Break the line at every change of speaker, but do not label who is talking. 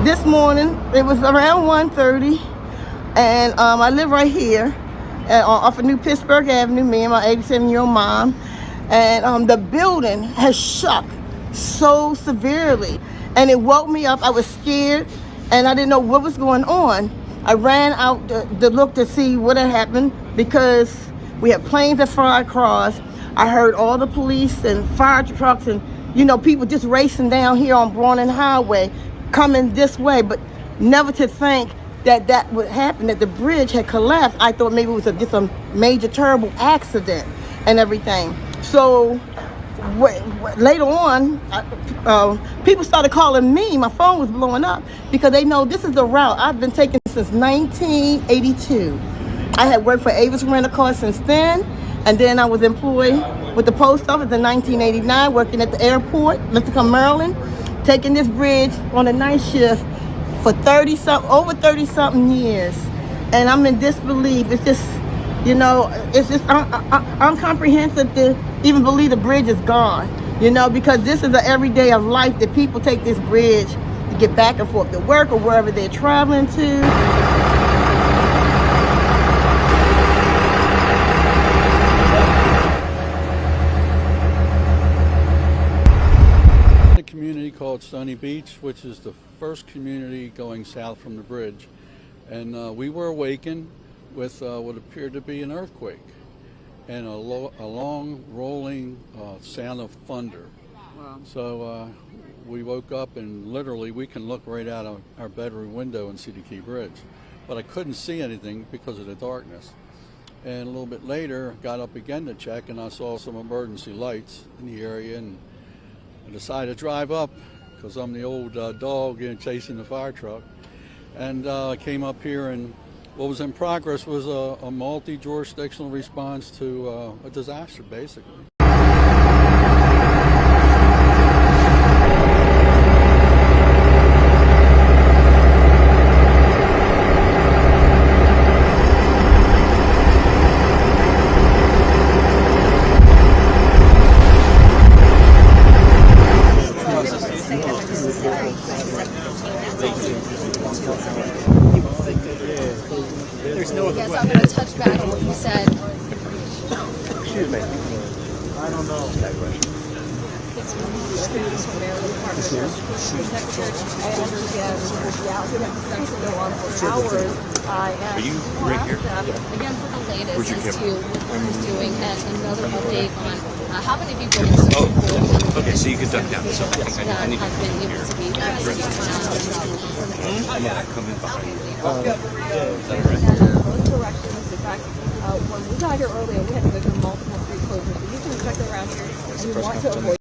this morning, it was around 1:30, and I live right here off of New Pittsburgh Avenue, me and my 87-year-old mom. And the building has shook so severely, and it woke me up. I was scared, and I didn't know what was going on. I ran out to look to see what had happened, because we had planes that fly across. I heard all the police and fire trucks and, you know, people just racing down here on Bronan Highway, coming this way, but never to think that that would happen, that the bridge had collapsed. I thought maybe it was just a major, terrible accident and everything. So later on, people started calling me. My phone was blowing up because they know this is the route I've been taking since 1982. I had worked for Avis Rental Car since then, and then I was employed with the post office in 1989, working at the airport, Lincoln, Maryland, taking this bridge on a night shift for over 30-something years. And I'm in disbelief. It's just, you know, it's just incomprehensible to even believe the bridge is gone, you know, because this is an everyday of life that people take this bridge to get back and forth to work or wherever they're traveling to.
Community called Stony Beach, which is the first community going south from the bridge, and we were awakened with what appeared to be an earthquake and a long rolling sound of thunder. Wow. So we woke up, and literally we can look right out of our bedroom window and see the Key Bridge, but I couldn't see anything because of the darkness. And a little bit later, got up again to check, and I saw some emergency lights in the area, and I decided to drive up because I'm the old dog chasing the fire truck, and I came up here, and what was in progress was a multi-jurisdictional response to a disaster, basically.
There's no other way. I'm going to touch back on what you said.
Excuse me. I don't know.
Are
you right here?
Again, for the latest as to what he's doing, and another update on how many people in the
okay, so you can duck down. So I need
have been able to be rescued.
I'm going to come in behind you.
Corrections. In fact, when we got here earlier, we had to go through multiple street closures. So you can check around here, and you want to avoid